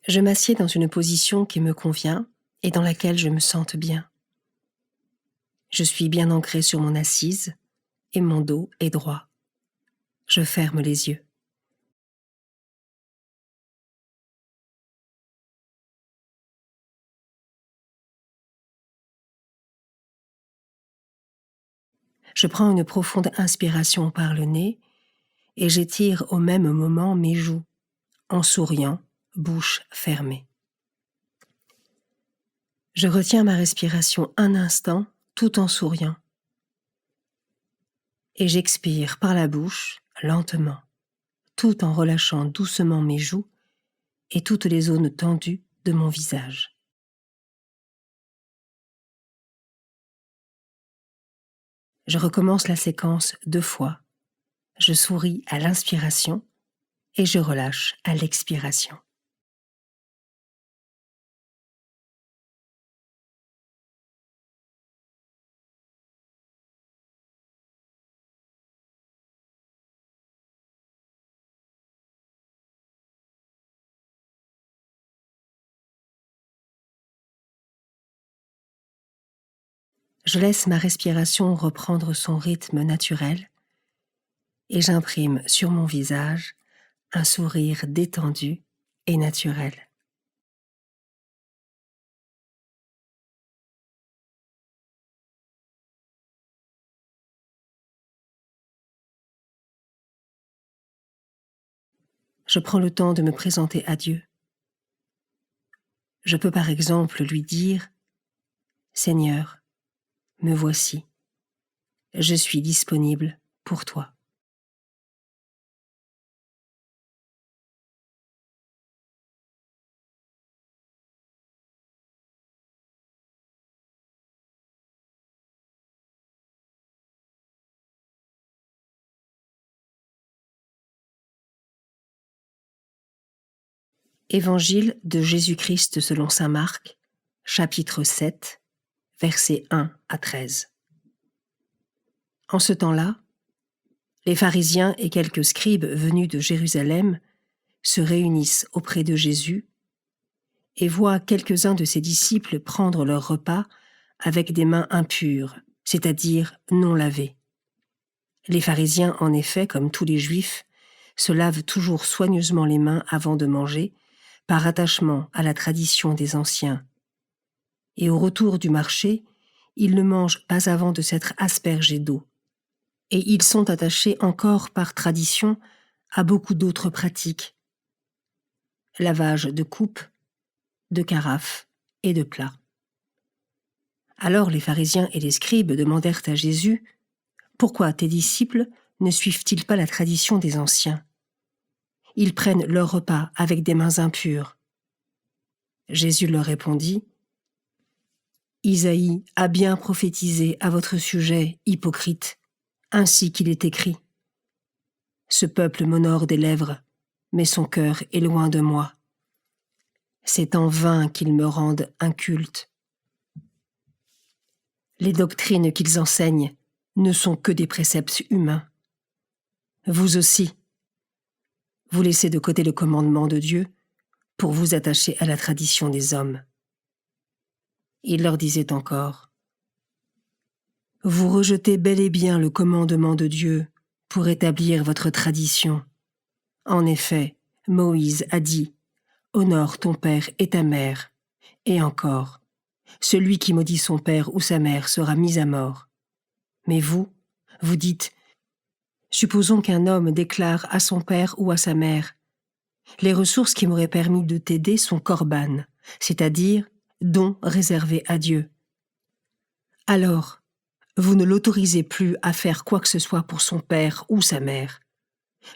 Je m'assieds dans une position qui me convient et dans laquelle je me sente bien. Je suis bien ancrée sur mon assise et mon dos est droit. Je ferme les yeux. Je prends une profonde inspiration par le nez et j'étire au même moment mes joues, en souriant, bouche fermée. Je retiens ma respiration un instant tout en souriant. Et j'expire par la bouche, lentement, tout en relâchant doucement mes joues et toutes les zones tendues de mon visage. Je recommence la séquence 2 fois. Je souris à l'inspiration et je relâche à l'expiration. Je laisse ma respiration reprendre son rythme naturel et j'imprime sur mon visage un sourire détendu et naturel. Je prends le temps de me présenter à Dieu. Je peux par exemple lui dire « Seigneur, me voici, je suis disponible pour toi ». Évangile de Jésus-Christ selon saint Marc, chapitre 7, versets 1 à 13. En ce temps-là, les pharisiens et quelques scribes venus de Jérusalem se réunissent auprès de Jésus et voient quelques-uns de ses disciples prendre leur repas avec des mains impures, c'est-à-dire non lavées. Les pharisiens, en effet, comme tous les Juifs, se lavent toujours soigneusement les mains avant de manger, par attachement à la tradition des anciens. Et au retour du marché, ils ne mangent pas avant de s'être aspergés d'eau. Et ils sont attachés encore par tradition à beaucoup d'autres pratiques. Lavage de coupes, de carafes et de plats. Alors les pharisiens et les scribes demandèrent à Jésus « Pourquoi tes disciples ne suivent-ils pas la tradition des anciens ? Ils prennent leur repas avec des mains impures. » Jésus leur répondit « Isaïe a bien prophétisé à votre sujet, hypocrite, ainsi qu'il est écrit. Ce peuple m'honore des lèvres, mais son cœur est loin de moi. C'est en vain qu'ils me rendent inculte. Les doctrines qu'ils enseignent ne sont que des préceptes humains. Vous aussi, vous laissez de côté le commandement de Dieu pour vous attacher à la tradition des hommes. » Il leur disait encore « Vous rejetez bel et bien le commandement de Dieu pour établir votre tradition. En effet, Moïse a dit « Honore ton père et ta mère. » Et encore « Celui qui maudit son père ou sa mère sera mis à mort. » Mais vous dites « Supposons qu'un homme déclare à son père ou à sa mère « Les ressources qui m'auraient permis de t'aider sont corban, c'est-à-dire dons réservés à Dieu. » Alors, vous ne l'autorisez plus à faire quoi que ce soit pour son père ou sa mère.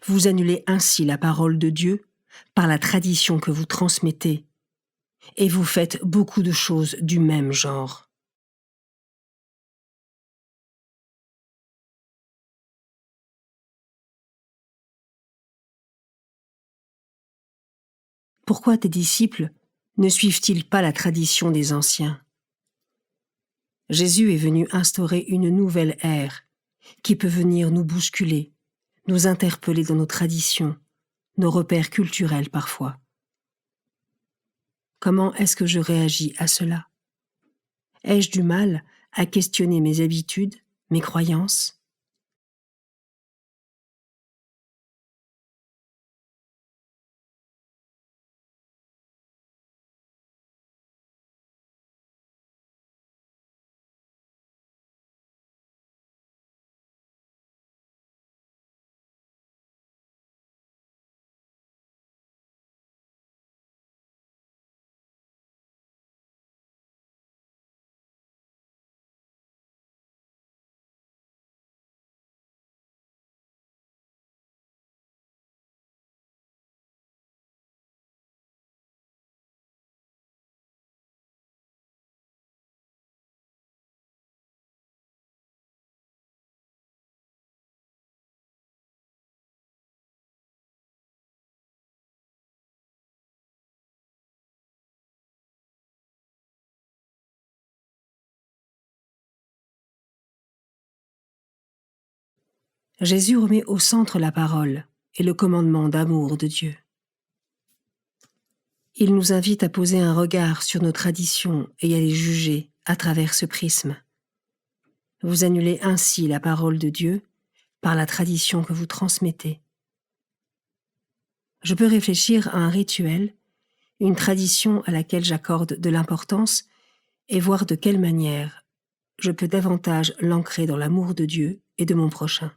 Vous annulez ainsi la parole de Dieu par la tradition que vous transmettez, et vous faites beaucoup de choses du même genre. Pourquoi tes disciples ne suivent-ils pas la tradition des anciens ? Jésus est venu instaurer une nouvelle ère qui peut venir nous bousculer, nous interpeller dans nos traditions, nos repères culturels parfois. Comment est-ce que je réagis à cela? Ai-je du mal à questionner mes habitudes, mes croyances? Jésus remet au centre la parole et le commandement d'amour de Dieu. Il nous invite à poser un regard sur nos traditions et à les juger à travers ce prisme. Vous annulez ainsi la parole de Dieu par la tradition que vous transmettez. Je peux réfléchir à un rituel, une tradition à laquelle j'accorde de l'importance et voir de quelle manière je peux davantage l'ancrer dans l'amour de Dieu et de mon prochain.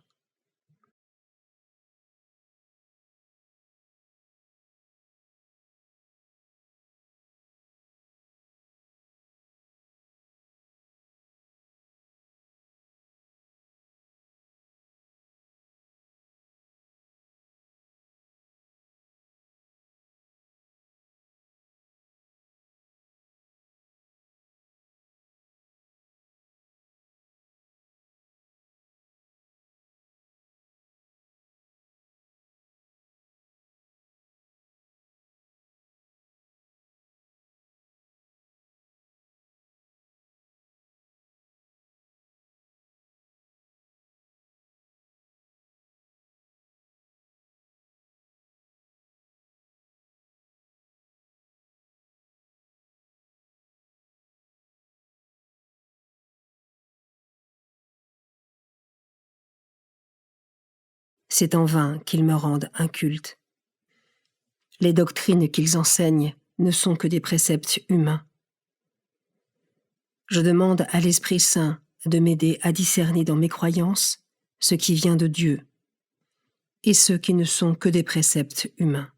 C'est en vain qu'ils me rendent inculte. Les doctrines qu'ils enseignent ne sont que des préceptes humains. Je demande à l'Esprit Saint de m'aider à discerner dans mes croyances ce qui vient de Dieu et ce qui ne sont que des préceptes humains.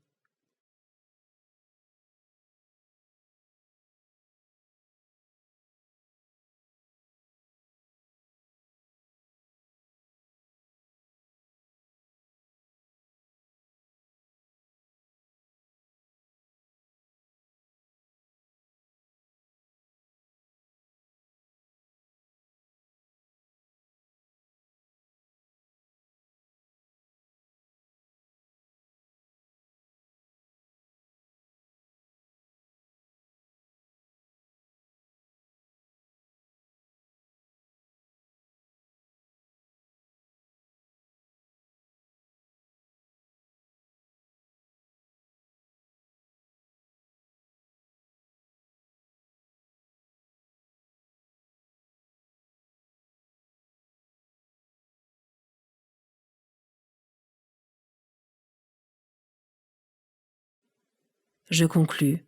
Je conclus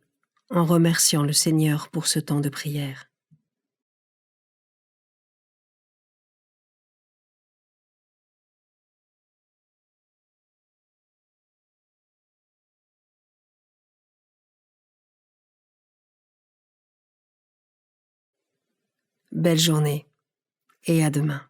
en remerciant le Seigneur pour ce temps de prière. Belle journée et à demain.